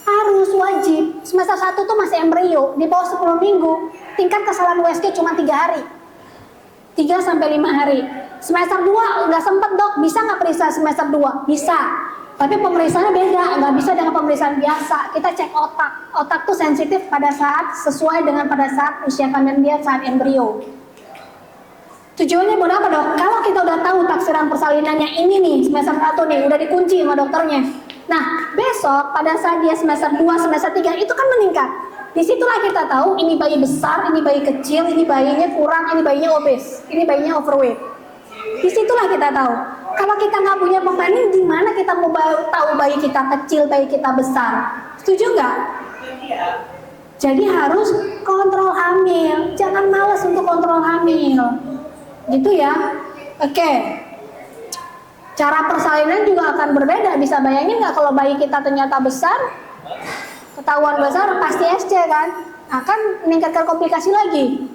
Harus wajib. Semester 1 tuh masih embrio, di bawah 10 minggu. Tingkat kesalahan USG cuma 3 hari. 3-5 hari. Semester 2 nggak sempet dok, bisa nggak periksa semester 2? Bisa. Tapi pemeriksaannya beda, nggak bisa dengan pemeriksaan biasa. Kita cek otak. Otak tuh sensitif pada saat sesuai dengan pada saat usia kandungan dia saat embrio. Tujuannya buat apa dok? Kalau kita udah tahu taksiran persalinannya ini nih, semester 1 nih, udah dikunci sama dokternya. Nah, besok pada saat dia semester 2, semester 3 itu kan meningkat. Disitulah kita tahu ini bayi besar, ini bayi kecil, ini bayinya kurang, ini bayinya obes, ini bayinya overweight. Disitulah kita tahu. Kalau kita nggak punya pembanding, gimana kita mau tahu bayi kita kecil, bayi kita besar? Setuju nggak? Jadi harus kontrol hamil, jangan malas untuk kontrol hamil. Gitu ya. Oke. Cara persalinan juga akan berbeda. Bisa bayangin nggak kalau bayi kita ternyata besar, ketahuan besar, pasti SC kan? Akan meningkatkan komplikasi lagi.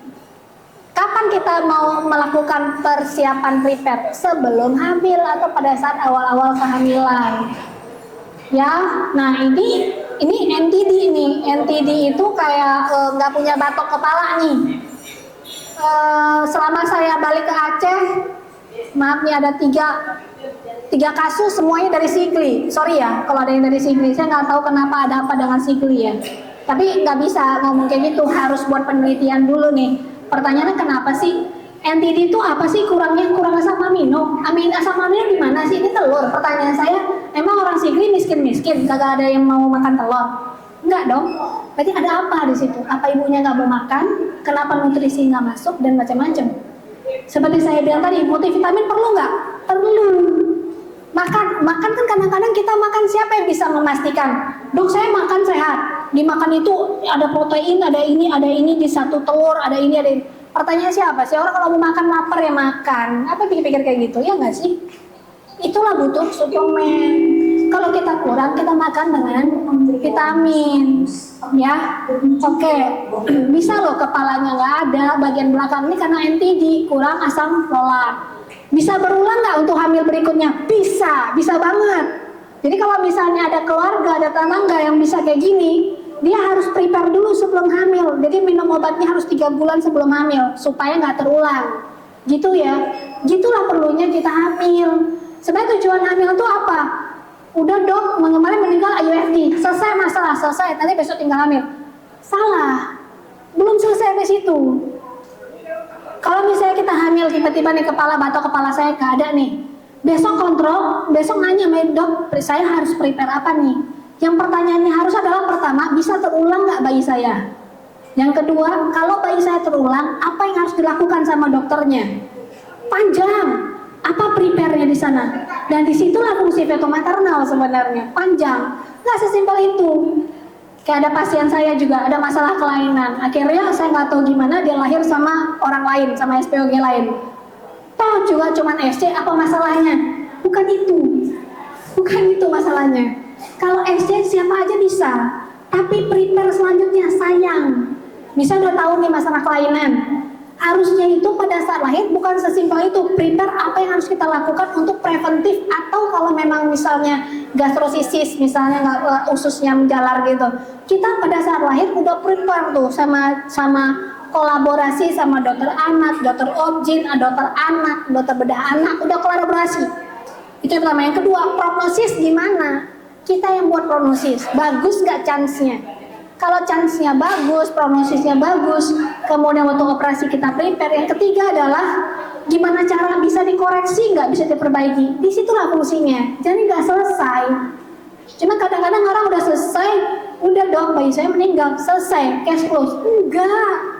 Kapan kita mau melakukan persiapan prepare? Sebelum hamil atau pada saat awal-awal kehamilan. Ya, nah ini NTD nih. NTD itu kayak nggak punya batok kepala nih. Selama saya balik ke Aceh, maaf nih ada tiga kasus semuanya dari Sigli. Sorry ya kalau ada yang dari Sigli, saya nggak tahu kenapa ada apa dengan Sigli ya. Tapi nggak bisa ngomong kayak gitu, harus buat penelitian dulu nih. Pertanyaannya kenapa sih? NTD itu apa sih kurangnya? Kurang asam amino. Asam amino di mana sih? Ini telur. Pertanyaan saya, emang orang Sigli miskin-miskin, kagak ada yang mau makan telur? Enggak dong. Berarti ada apa di situ? Apa ibunya nggak mau makan? Kenapa nutrisi nggak masuk dan macam-macam? Seperti saya bilang tadi, multivitamin perlu nggak? Perlu. Makan kan kadang-kadang kita makan, siapa yang bisa memastikan? Dok, saya makan sehat. Dimakan itu ada protein, ada ini di satu telur, ada ini, ada ini. Pertanyaan siapa sih? Orang kalau mau makan lapar ya makan. Apa pikir-pikir kayak gitu? Ya nggak sih? Itulah butuh suplemen. Kalau kita kurang, kita makan dengan vitamin. Ya, oke. Bisa loh kepalanya nggak ada, bagian belakang ini karena NTD, kurang asam folat. Bisa berulang nggak untuk hamil berikutnya? Bisa banget. Jadi kalau misalnya ada keluarga, ada tetangga yang bisa kayak gini, dia harus prepare dulu sebelum hamil. Jadi minum obatnya harus 3 bulan sebelum hamil supaya nggak terulang. Gitu ya. Gitulah perlunya kita hamil. Sebenarnya tujuan hamil itu apa? Udah dok, kemarin meninggal IUFD, selesai masalah, selesai. Nanti besok tinggal hamil. Salah. Belum selesai di situ. Kalau misalnya kita hamil tiba-tiba nih batok kepala saya nggak ada nih. Besok kontrol, besok nanya, dok, saya harus prepare apa nih? Yang pertanyaannya harus adalah pertama, bisa terulang nggak bayi saya? Yang kedua, kalau bayi saya terulang, apa yang harus dilakukan sama dokternya? Panjang. Apa prepare-nya di sana? Dan disitulah fungsi fetomaternal sebenarnya. Panjang. Nggak sesimpel itu. Kayak ada pasien saya juga ada masalah kelainan. Akhirnya saya nggak tahu gimana dia lahir sama orang lain, sama SPOG lain. Toh juga cuman SC, apa masalahnya? Bukan itu masalahnya. Kalau SC siapa aja bisa, tapi prepare selanjutnya sayang. Bisa udah tahu nih masalah kelainan. Harusnya itu pada saat lahir bukan sesimpel itu. Prepare apa yang harus kita lakukan untuk preventif, atau kalau memang misalnya gastrosisis, misalnya ususnya menjalar gitu. Kita pada saat lahir udah prepare tuh sama kolaborasi sama dokter anak, dokter obgyn, dokter anak, dokter bedah anak, udah kolaborasi. Itu yang pertama. Yang kedua, prognosis gimana? Kita yang buat prognosis. Bagus nggak chance-nya? Kalau chance-nya bagus, prognosisnya bagus, kemudian waktu operasi kita prepare. Yang ketiga adalah gimana cara bisa dikoreksi, nggak bisa diperbaiki. Disitulah fungsinya. Jadi nggak selesai. Cuma kadang-kadang orang udah selesai, udah dong bayi saya meninggal, selesai, case close. Enggak.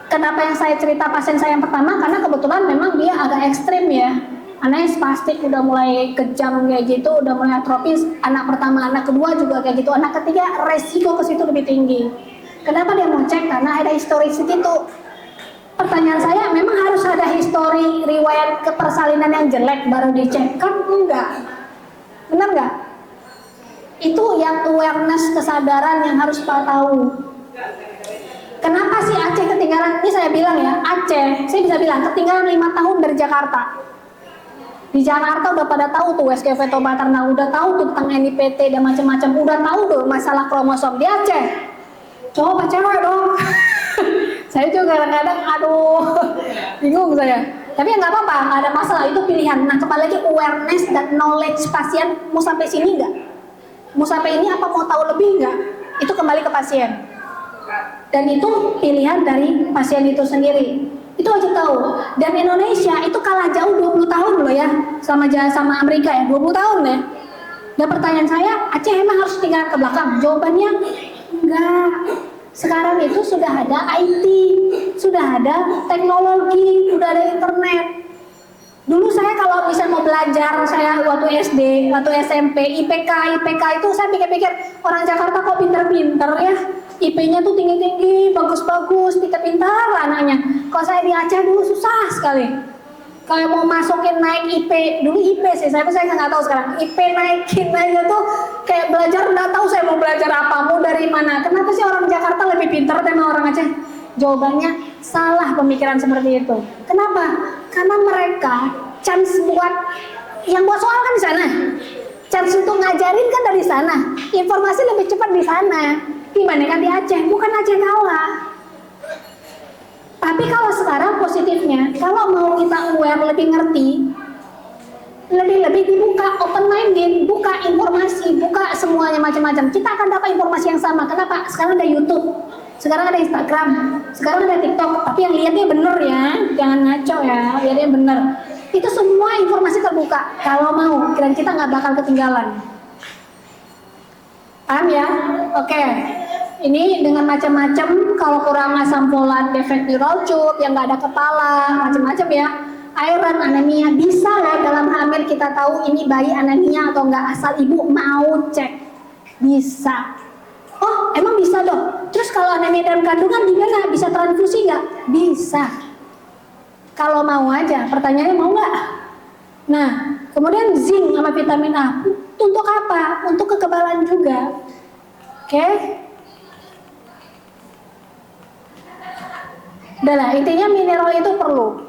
Kenapa yang saya cerita pasien saya yang pertama? Karena kebetulan memang dia agak ekstrim ya. Anaknya spastik, udah mulai kejam kayak gitu, udah mulai atrofis. Anak pertama, anak kedua juga kayak gitu. Anak ketiga resiko ke situ lebih tinggi. Kenapa dia mau cek? Karena ada historis itu. Pertanyaan saya, memang harus ada histori riwayat kepersalinan yang jelek baru dicek? Kan enggak. Benar nggak? Itu yang awareness, kesadaran yang harus kita tahu. Kenapa sih Aceh ketinggalan? Ini saya bilang ya, Aceh, saya bisa bilang ketinggalan 5 tahun dari Jakarta. Di Jakarta udah pada tahu tuh SK fetomaternal, udah tahu tuh tentang NIPT dan macam-macam, udah tahu tuh masalah kromosom. Di Aceh, cowok apa cewek dong? Saya juga kadang-kadang, aduh, bingung saya. Tapi ya nggak apa-apa, nggak ada masalah, itu pilihan. Nah, kembali lagi awareness dan knowledge pasien, mau sampai sini nggak? Mau sampai ini apa mau tahu lebih nggak? Itu kembali ke pasien. Dan itu pilihan dari pasien itu sendiri. Itu wajib tahu. Dan Indonesia itu kalah jauh 20 tahun loh ya, sama Amerika ya, 20 tahun ya. Dan pertanyaan saya, Aceh emang harus tinggal ke belakang? Jawabannya enggak. Sekarang itu sudah ada IT, sudah ada teknologi, sudah ada internet. Dulu saya kalau misalnya mau belajar saya waktu SD, waktu SMP, IPK itu saya pikir-pikir orang Jakarta kok pinter-pinter ya. IP-nya tuh tinggi-tinggi, bagus-bagus, pinter-pinter anaknya. Kalau saya di Aceh dulu susah sekali. Kalau mau masukin naik IP, dulu IP sih, saya nggak tahu sekarang. IP naikin aja tuh kayak belajar, nggak tahu saya mau belajar apa, mau dari mana. Kenapa sih orang Jakarta lebih pinter daripada orang Aceh? Jawabannya salah pemikiran seperti itu. Kenapa? Karena mereka chance yang buat soal kan di sana. Chance untuk ngajarin kan dari sana. Informasi lebih cepat di sana dibandingkan di Aceh. Bukan Aceh kalah. Tapi kalau sekarang positifnya, kalau mau kita aware lebih ngerti, lebih dibuka, open minded, buka informasi, buka semuanya macam-macam. Kita akan dapat informasi yang sama. Kenapa? Sekarang ada YouTube, sekarang ada Instagram, sekarang ada TikTok. Tapi yang lihatnya bener ya, jangan ngaco ya, lihatnya bener. Itu semua informasi terbuka. Kalau mau, kira kita nggak bakal ketinggalan. Paham ya? Oke. Ini dengan macam-macam, kalau kurang asam folat, defek neural tube, yang nggak ada kepala, macam-macam ya. Iron, anemia, bisa loh dalam hamil kita tahu ini bayi anemia atau enggak, asal ibu mau cek. Bisa. Oh, emang bisa dok? Terus kalau anemia dalam kandungan gimana? Bisa transfusi nggak? Bisa. Kalau mau aja, pertanyaannya mau nggak? Nah, kemudian zinc sama vitamin A, untuk apa? Untuk kekebalan juga. Oke? Udah lah, intinya mineral itu perlu.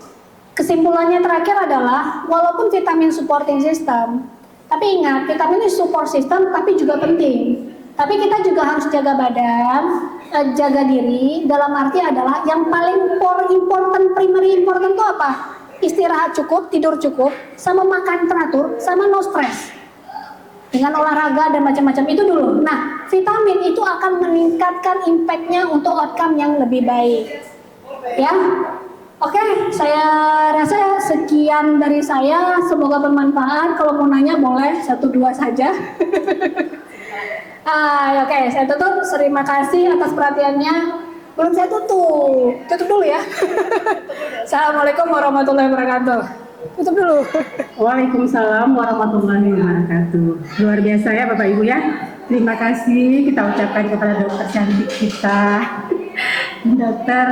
Kesimpulannya terakhir adalah, walaupun vitamin supporting system, tapi ingat, vitamin itu support system, tapi juga penting. Tapi kita juga harus jaga badan, jaga diri, dalam arti adalah yang paling primary important itu apa? Istirahat cukup, tidur cukup, sama makan teratur, sama no stress. Dengan olahraga dan macam-macam itu dulu. Nah, vitamin itu akan meningkatkan impact-nya untuk outcome yang lebih baik. Ya, oke, saya rasa sekian dari saya, semoga bermanfaat. Kalau mau nanya boleh 1-2 saja. Oke, saya tutup. Terima kasih atas perhatiannya. Belum saya tutup dulu ya. Assalamualaikum warahmatullahi wabarakatuh. Tutup dulu. Waalaikumsalam warahmatullahi wabarakatuh. Luar biasa ya Bapak Ibu ya. Terima kasih kita ucapkan kepada dokter cantik kita, dokter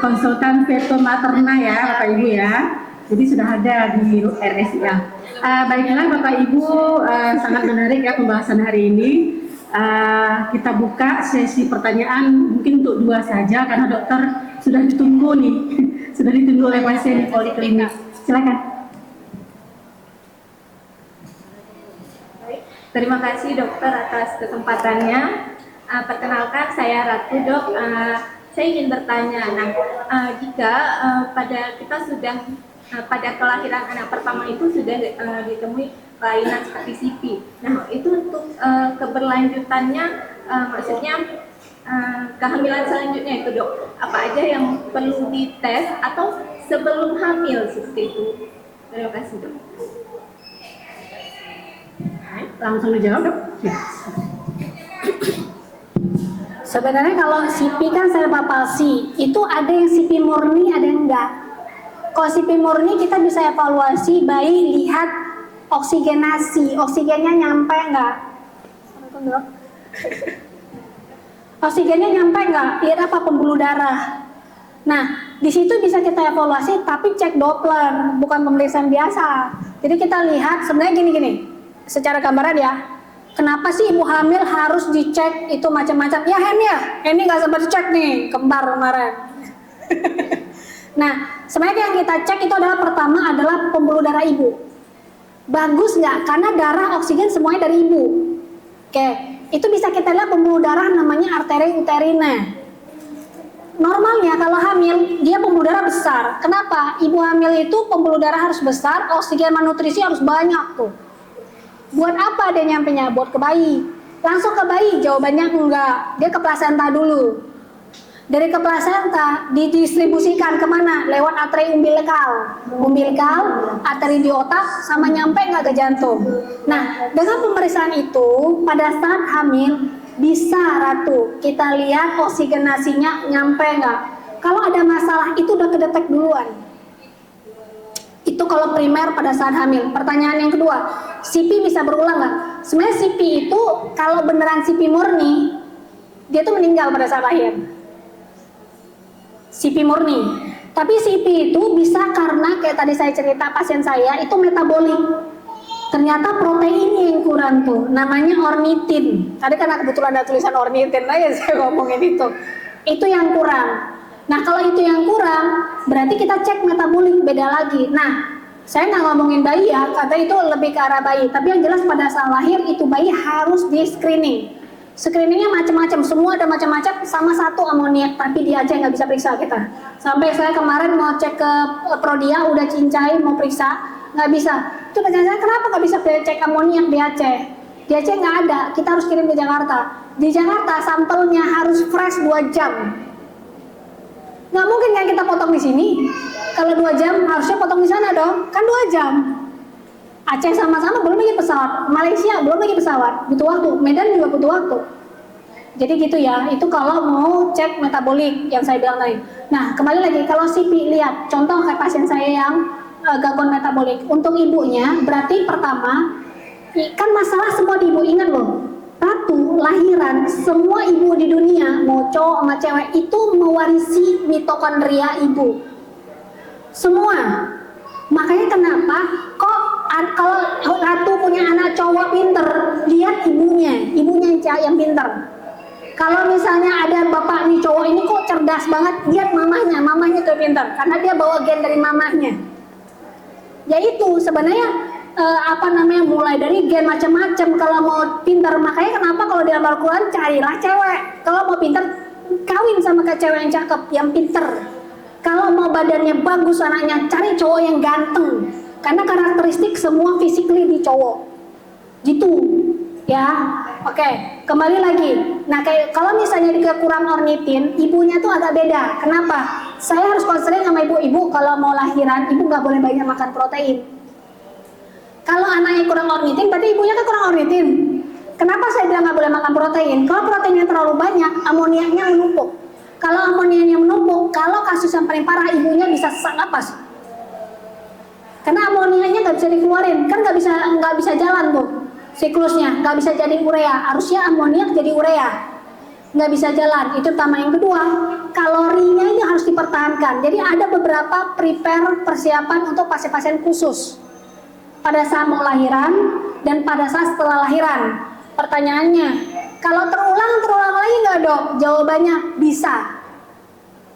konsultan feto materna ya Bapak Ibu ya. Jadi sudah ada di RSIA. Baiklah Bapak Ibu, sangat menarik ya pembahasan hari ini. Kita buka sesi pertanyaan mungkin untuk 2 saja karena dokter sudah ditunggu nih, sudah ditunggu oleh pasien di poliklinik. Silakan. Terima kasih dokter atas kesempatannya. Perkenalkan saya Ratu dok. Saya ingin bertanya, jika pada kita sudah pada kelahiran anak pertama itu sudah ditemui kelainan seperti CP. Nah itu untuk keberlanjutannya, maksudnya kehamilan selanjutnya itu dok, apa aja yang perlu dites atau sebelum hamil seperti itu? Terima kasih dok. Langsung dijawab dok. Ya. Sebenarnya kalau CP kan cerebral palsy, itu ada yang CP murni, ada yang enggak. Kalau CP murni kita bisa evaluasi bayi, lihat oksigenasi, oksigennya nyampe enggak? Oksigennya nyampe enggak? Lihat apa? Pembuluh darah. Nah, di situ bisa kita evaluasi, tapi cek Doppler, bukan pemeriksaan biasa. Jadi kita lihat sebenarnya gini-gini, secara gambaran ya. Kenapa sih ibu hamil harus dicek itu macam-macam? Ya Hen nggak sempat dicek nih, kembar kemarin. Nah, sebenarnya yang kita cek itu adalah pertama adalah pembuluh darah ibu. Bagus nggak? Karena darah oksigen semuanya dari ibu. Oke, itu bisa kita lihat pembuluh darah namanya arteri uterina. Normalnya kalau hamil dia pembuluh darah besar. Kenapa? Ibu hamil itu pembuluh darah harus besar, oksigen malnutrisi harus banyak tuh. Buat apa dia nyampenya? Buat ke bayi. Langsung ke bayi? Jawabannya enggak. Dia ke plasenta dulu. Dari ke plasenta didistribusikan kemana? Lewat arteri umbilikal. Arteri di otak, sama nyampe nggak ke jantung. Nah, dengan pemeriksaan itu pada saat hamil bisa Ratu kita lihat oksigenasinya nyampe nggak. Kalau ada masalah itu udah kedetek duluan. Itu kalau primer pada saat hamil. Pertanyaan yang kedua, CP bisa berulang nggak? Sebenarnya CP itu kalau beneran CP murni, dia tuh meninggal pada saat lahir. CP murni. Tapi CP itu bisa karena kayak tadi saya cerita pasien saya itu metabolik. Ternyata proteinnya yang kurang tuh, namanya ornitin. Tadi karena kebetulan ada tulisan ornitin aja saya ngomongin itu. Itu yang kurang. Nah kalau itu yang kurang, berarti kita cek metabolik beda lagi. Nah, saya nggak ngomongin bayi ya, kata itu lebih ke arah bayi. Tapi yang jelas pada saat lahir itu bayi harus di screening. Screeningnya macam-macam, semua ada macam-macam, sama satu amoniak, tapi dia aja nggak bisa periksa kita. Sampai saya kemarin mau cek ke Prodia, udah cincai mau periksa, nggak bisa. Itu pertanyaan saya, kenapa nggak bisa cek amoniak di Aceh? Di Aceh nggak ada, kita harus kirim ke Jakarta. Di Jakarta sampelnya harus fresh 2 jam. Nggak mungkin kan kita potong di sini. Kalau 2 jam harusnya potong di sana dong, kan 2 jam. Aceh sama-sama belum lagi pesawat, Malaysia belum lagi pesawat, butuh waktu, Medan juga butuh waktu. Jadi gitu ya, itu kalau mau cek metabolik yang saya bilang tadi. Nah kembali lagi, kalau CP lihat, contoh kayak pasien saya yang gangguan metabolik, untuk ibunya berarti pertama, kan masalah semua di ibu, ingat loh, Ratu lahiran, semua ibu di dunia, mau cowok sama cewek, itu mewarisi mitokondria ibu. Semua. Makanya kenapa kok kalau Ratu punya anak cowok pinter, lihat ibunya yang pinter. Kalau misalnya ada bapak nih cowok ini kok cerdas banget, lihat mamahnya tuh pinter, karena dia bawa gen dari mamahnya. Ya itu sebenarnya mulai dari gen macam-macam kalau mau pinter. Makanya kenapa kalau di Al-Quran carilah cewek, kalau mau pinter kawin sama ke cewek yang cakep, yang pinter. Kalau mau badannya bagus anaknya, cari cowok yang ganteng. Karena karakteristik semua physically di cowok. Gitu. Ya. Oke, kembali lagi. Nah, kayak kalau misalnya kurang ornitin, ibunya tuh agak beda. Kenapa? Saya harus konseling sama ibu-ibu kalau mau lahiran, ibu nggak boleh banyak makan protein. Kalau anaknya kurang ornitin, berarti ibunya kan kurang ornitin. Kenapa saya bilang nggak boleh makan protein? Kalau proteinnya terlalu banyak, amoniaknya menumpuk. Kalau amoniaknya menumpuk, kalau kasus yang paling parah ibunya bisa sesak napas. Karena amoniaknya nggak bisa dikeluarin, kan nggak bisa jalan tuh siklusnya, nggak bisa jadi urea. Harusnya amoniak jadi urea, nggak bisa jalan. Itu pertama. Yang kedua, kalorinya ini harus dipertahankan. Jadi ada beberapa persiapan untuk pasien-pasien khusus pada saat mau lahiran dan pada saat setelah lahiran. Pertanyaannya, kalau terulang lagi nggak dok? Jawabannya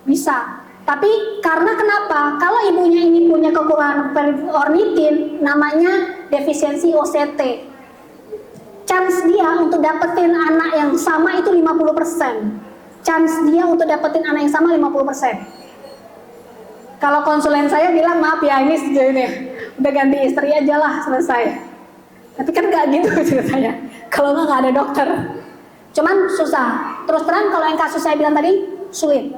bisa. Tapi karena kenapa? Kalau ibunya ini punya kekurangan ornitin, namanya defisiensi OCT. Chance dia untuk dapetin anak yang sama itu 50%. Chance dia untuk dapetin anak yang sama 50%. Kalau konsulen saya bilang, maaf ya ini udah ganti istri aja lah, selesai. Tapi kan nggak gitu ceritanya. Kalau nggak ada dokter. Cuman susah. Terus terang kalau yang kasus saya bilang tadi sulit.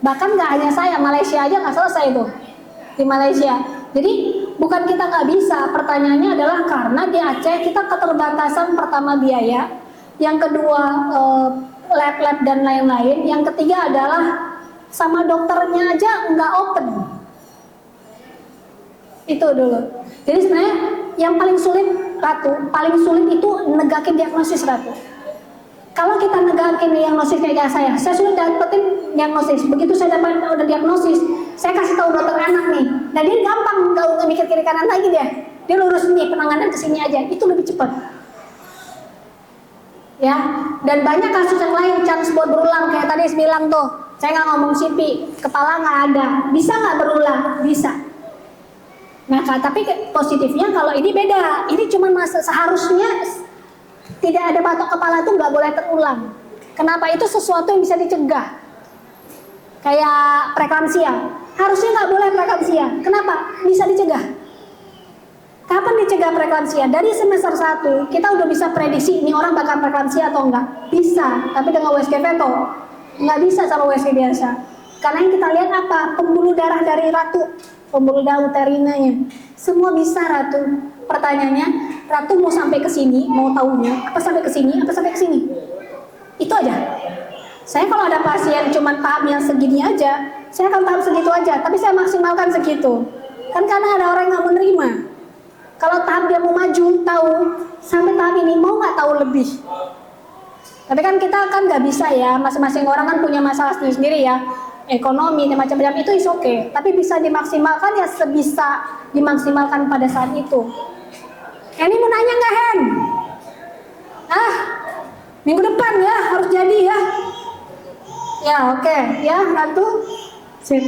Bahkan nggak hanya saya, Malaysia aja nggak selesai itu di Malaysia. Jadi bukan kita nggak bisa. Pertanyaannya adalah karena di Aceh kita keterbatasan pertama biaya, yang kedua lab-lab dan lain-lain, yang ketiga adalah sama dokternya aja nggak open. Itu dulu. Jadi sebenarnya yang paling sulit itu negakin diagnosis Ratu. Kalau kita negakin diagnosis kayak saya sulit dapetin diagnosis. Begitu saya dapat udah diagnosis, saya kasih tahu dokter anak nih. Nah dia gampang, nggak mikir kiri kanan lagi dia lurus nih penanganan kesini aja, itu lebih cepat. Ya, dan banyak kasus yang lain chance buat berulang kayak tadi bilang tuh. Saya nggak ngomong CP, kepala nggak ada, bisa nggak berulang? Bisa. Nah, tapi positifnya kalau ini beda. Ini cuma seharusnya tidak ada batok kepala itu nggak boleh terulang. Kenapa? Itu sesuatu yang bisa dicegah. Kayak preeklamsia. Harusnya nggak boleh preeklamsia. Kenapa? Bisa dicegah. Kapan dicegah preeklamsia? Dari semester 1 kita udah bisa prediksi ini orang bakal preeklamsia atau enggak. Bisa, tapi dengan USG veto. Nggak bisa sama USG biasa. Karena yang kita lihat apa? Pembuluh darah dari Ratu. Pembuluh darah uterinanya. Semua bisa Ratu. Pertanyaannya, Ratu mau sampai ke sini, mau tahunya, apa sampai ke sini, apa sampai ke sini? Itu aja. Saya kalau ada pasien cuma tahap yang segini aja, saya akan tahap segitu aja, tapi saya maksimalkan segitu. Kan karena ada orang yang nggak menerima tahap dia mau maju, tahu sampai tahap ini mau nggak tahu lebih. Tapi kan kita kan nggak bisa ya, masing-masing orang kan punya masalah sendiri-sendiri ya, ekonomi dan macam-macam itu is oke. Tapi bisa dimaksimalkan ya sebisa dimaksimalkan pada saat itu. Ini mau nanya nggak Hen? Minggu depan ya harus jadi ya. Ya oke ya Ratu. Sip.